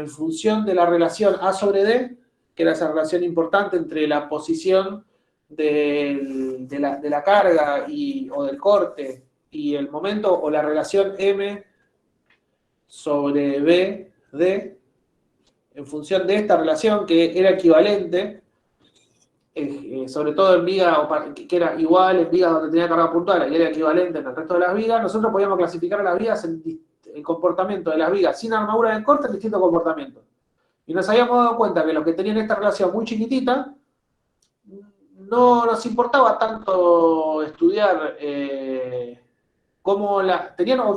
en función de la relación A sobre D, que era esa relación importante entre la posición de la carga o del corte y el momento, o la relación M sobre B, D, en función de esta relación que era equivalente, sobre todo en vigas, que era igual en vigas donde tenía carga puntual y era equivalente en el resto de las vigas, nosotros podíamos clasificar a las vigas en el comportamiento de las vigas sin armadura de corte en distintos comportamientos. Y nos habíamos dado cuenta que los que tenían esta relación muy chiquitita, no nos importaba tanto estudiar cómo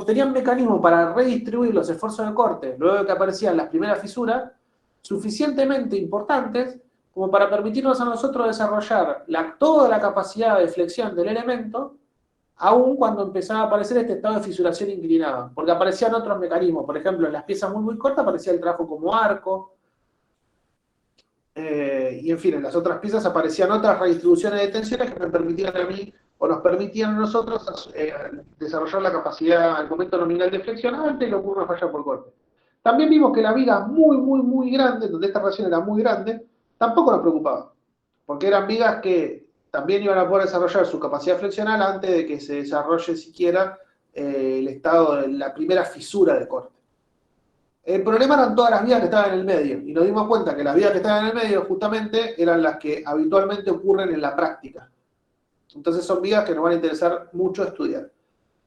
tenían mecanismos para redistribuir los esfuerzos de corte luego de que aparecían las primeras fisuras, suficientemente importantes como para permitirnos a nosotros desarrollar toda la capacidad de flexión del elemento, aún cuando empezaba a aparecer este estado de fisuración inclinada, porque aparecían otros mecanismos. Por ejemplo, en las piezas muy cortas aparecía el trabajo como arco, y en fin, en las otras piezas aparecían otras redistribuciones de tensiones que me permitían a mí, o nos permitían a nosotros, desarrollar la capacidad al momento nominal de flexión antes de lo que ocurre falla por corte. También vimos que las vigas muy grandes, donde esta relación era muy grande, tampoco nos preocupaba, porque eran vigas que también iban a poder desarrollar su capacidad flexional antes de que se desarrolle siquiera el estado de la primera fisura de corte. El problema eran todas las vigas que estaban en el medio, y nos dimos cuenta que las vigas que estaban en el medio justamente eran las que habitualmente ocurren en la práctica. Entonces son vigas que nos van a interesar mucho estudiar.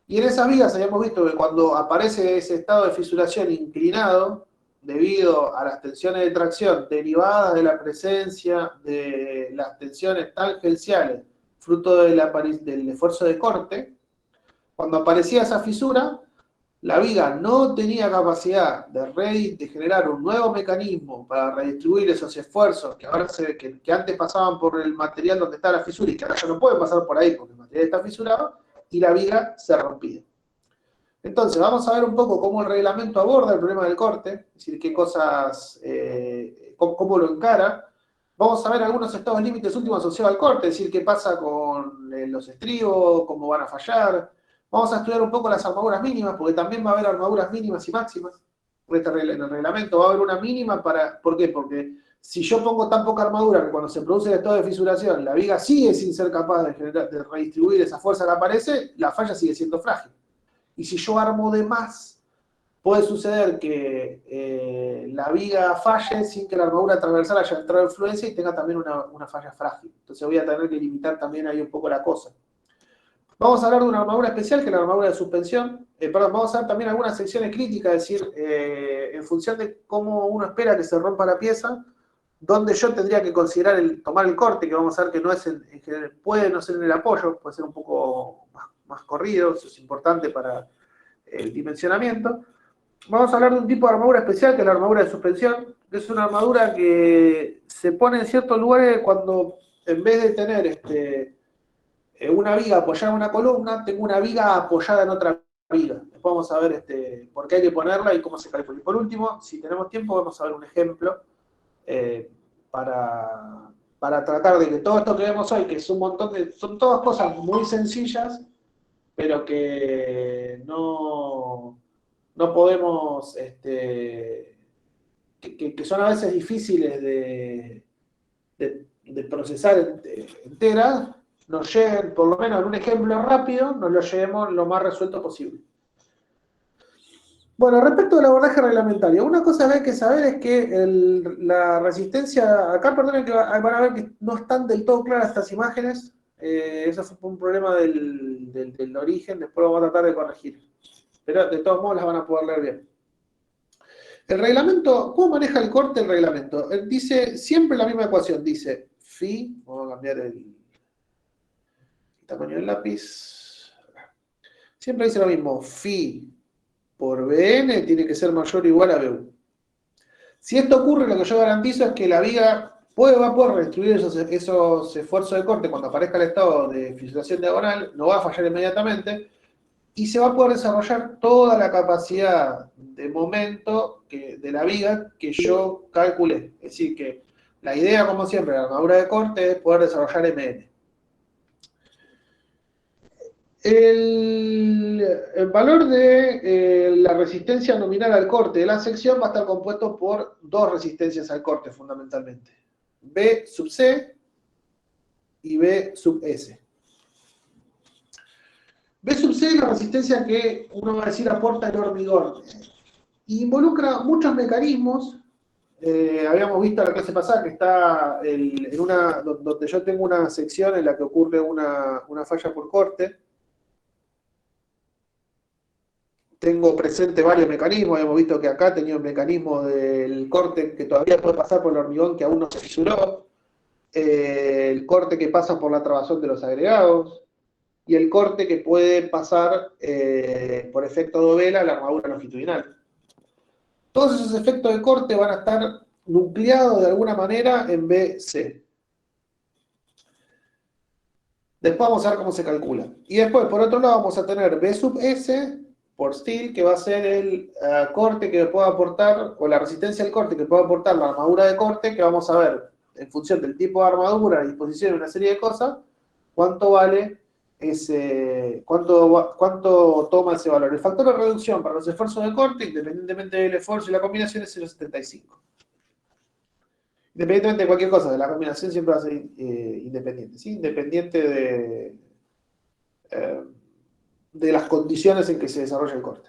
Y en esas vigas habíamos visto que cuando aparece ese estado de fisuración inclinado, debido a las tensiones de tracción derivadas de la presencia de las tensiones tangenciales, fruto del esfuerzo de corte, cuando aparecía esa fisura, la viga no tenía capacidad de generar un nuevo mecanismo para redistribuir esos esfuerzos que ahora que antes pasaban por el material donde está la fisura y que ahora ya no pueden pasar por ahí porque el material está fisurado, y la viga se rompía. Entonces, vamos a ver un poco cómo el reglamento aborda el problema del corte, es decir, qué cosas, cómo lo encara. Vamos a ver algunos estados límites últimos asociados al corte, es decir, qué pasa con los estribos, cómo van a fallar. Vamos a estudiar un poco las armaduras mínimas, porque también va a haber armaduras mínimas y máximas. En el reglamento va a haber una mínima para... ¿Por qué? Porque si yo pongo tan poca armadura que cuando se produce el estado de fisuración, la viga sigue sin ser capaz de redistribuir esa fuerza que aparece, la falla sigue siendo frágil. Y si yo armo de más, puede suceder que la viga falle sin que la armadura transversal haya entrado en fluencia y tenga también una falla frágil. Entonces voy a tener que limitar también ahí un poco la cosa. Vamos a hablar de una armadura especial, que es la armadura de suspensión. Vamos a ver también algunas secciones críticas, es decir, en función de cómo uno espera que se rompa la pieza, donde yo tendría que considerar tomar el corte, que vamos a ver que no es puede no ser en el apoyo, puede ser un poco más corrido, eso es importante para el dimensionamiento. Vamos a hablar de un tipo de armadura especial, que es la armadura de suspensión, que es una armadura que se pone en ciertos lugares cuando, en vez de tener una viga apoyada en una columna, tengo una viga apoyada en otra viga. Después vamos a ver por qué hay que ponerla y cómo se calcula. Y por último, si tenemos tiempo, vamos a ver un ejemplo para tratar de que todo esto que vemos hoy, que es un montón son todas cosas muy sencillas, pero que no podemos, que son a veces difíciles de procesar enteras, nos lleguen, por lo menos en un ejemplo rápido, nos lo llevemos lo más resuelto posible. Bueno, respecto al abordaje reglamentario, una cosa que hay que saber es que la resistencia, acá perdonen que van a ver que no están del todo claras estas imágenes, eso fue un problema del origen, después lo vamos a tratar de corregir, pero de todos modos las van a poder leer bien. El reglamento, ¿cómo maneja el corte el reglamento? Él dice siempre la misma ecuación, dice phi, vamos a cambiar el tamaño del lápiz, siempre dice lo mismo, phi por Bn tiene que ser mayor o igual a Bu. Si esto ocurre, lo que yo garantizo es que la viga va a poder redistribuir esos esfuerzos de corte cuando aparezca el estado de fisuración diagonal, no va a fallar inmediatamente, y se va a poder desarrollar toda la capacidad de momento de la viga que yo calculé. Es decir, que la idea, como siempre, de la armadura de corte es poder desarrollar MN. El valor de la resistencia nominal al corte de la sección va a estar compuesto por dos resistencias al corte, fundamentalmente. B sub C y B sub S. B sub C es la resistencia que uno va a decir aporta el hormigón. Involucra muchos mecanismos. Habíamos visto la clase pasada que está donde yo tengo una sección en la que ocurre una falla por corte. Tengo presente varios mecanismos. Hemos visto que acá tenía un mecanismo del corte que todavía puede pasar por el hormigón que aún no se fisuró, el corte que pasa por la trabazón de los agregados y el corte que puede pasar por efecto dovela a la armadura longitudinal. Todos esos efectos de corte van a estar nucleados de alguna manera en BC. Después vamos a ver cómo se calcula. Y después, por otro lado, vamos a tener B sub S por steel, que va a ser el corte que puede aportar, o la resistencia al corte que puede aportar la armadura de corte, que vamos a ver en función del tipo de armadura, la disposición de una serie de cosas, cuánto vale cuánto toma ese valor. El factor de reducción para los esfuerzos de corte, independientemente del esfuerzo y la combinación, es 0,75. Independientemente de cualquier cosa, de la combinación siempre va a ser independiente, ¿sí? Independiente de las condiciones en que se desarrolla el corte.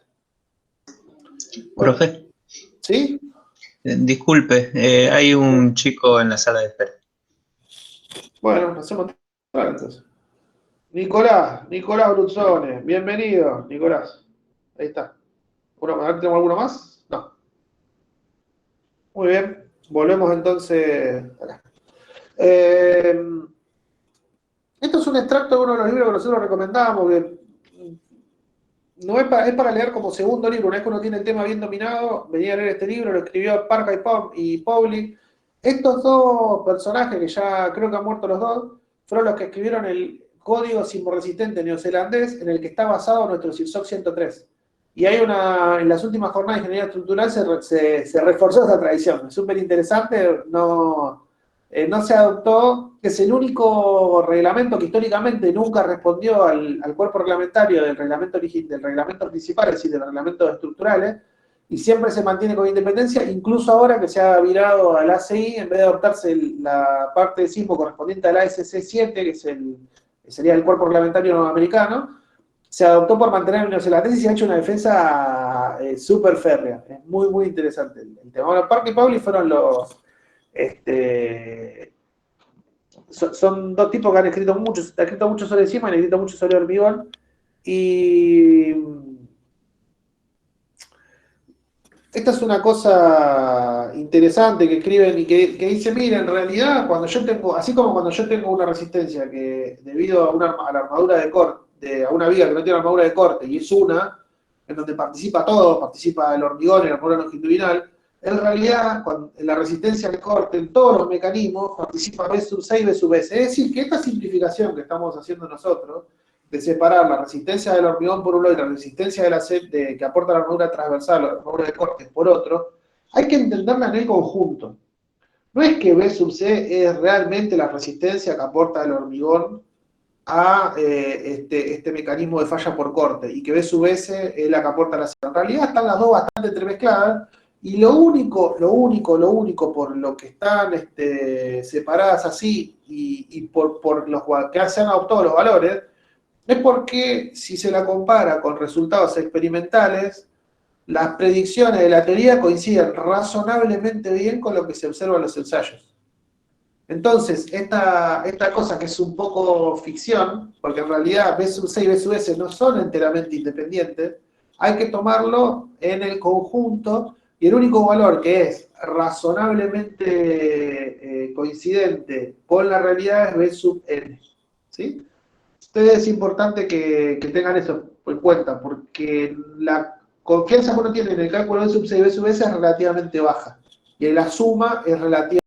Bueno, profe. ¿Sí? Disculpe, hay un chico en la sala de espera. Bueno, nos hacemos entrar entonces. Nicolás Bruzzone, bienvenido, Nicolás. Ahí está. ¿Tenemos alguno más? No. Muy bien, volvemos entonces acá. Esto es un extracto de uno de los libros que nosotros recomendamos, que no es para leer como segundo libro. Una vez que uno tiene el tema bien dominado, venía a leer este libro, lo escribió Parca y Pauli. Estos dos personajes, que ya creo que han muerto los dos, fueron los que escribieron el código sismoresistente neozelandés en el que está basado nuestro CIRSOC 103. Y hay en las últimas jornadas de ingeniería estructural se reforzó esa tradición. Es súper interesante, no se adoptó, que es el único reglamento que históricamente nunca respondió al cuerpo reglamentario del reglamento principal, es decir, del reglamento estructurales, y siempre se mantiene con independencia, incluso ahora que se ha virado al ACI, en vez de adoptarse la parte de sismo correspondiente al ASC7, que sería el cuerpo reglamentario norteamericano, se adoptó por mantener el neozelandés y se ha hecho una defensa súper férrea. Es muy, muy interesante el tema. Bueno, Parker y Pauli fueron los... son dos tipos que han escrito mucho sobre sismo, han escrito mucho sobre hormigón, y esta es una cosa interesante que escriben y que dice, mira, en realidad, así como cuando yo tengo una resistencia que debido a la armadura de corte, a una viga que no tiene armadura de corte, y es una, en donde participa todo, participa el hormigón y la armadura longitudinal, en realidad, en la resistencia al corte, en todos los mecanismos, participa B sub C y B sub S. Es decir, que esta simplificación que estamos haciendo nosotros, de separar la resistencia del hormigón por un lado y la resistencia de la que aporta la armadura transversal o la armadura de corte por otro, hay que entenderla en el conjunto. No es que B sub C es realmente la resistencia que aporta el hormigón a este mecanismo de falla por corte y que B sub S es la que aporta la C. En realidad están las dos bastante entremezcladas y lo único por lo que están separadas así y por los que se han adoptado los valores es porque si se la compara con resultados experimentales, las predicciones de la teoría coinciden razonablemente bien con lo que se observa en los ensayos. Entonces, esta cosa que es un poco ficción, porque en realidad B sub C y B sub S no son enteramente independientes, hay que tomarlo en el conjunto y el único valor que es razonablemente coincidente con la realidad es B sub N. ¿Sí? Entonces es importante que tengan eso en cuenta, porque la confianza que uno tiene en el cálculo de sub C y B sub S es relativamente baja, y en la suma es relativamente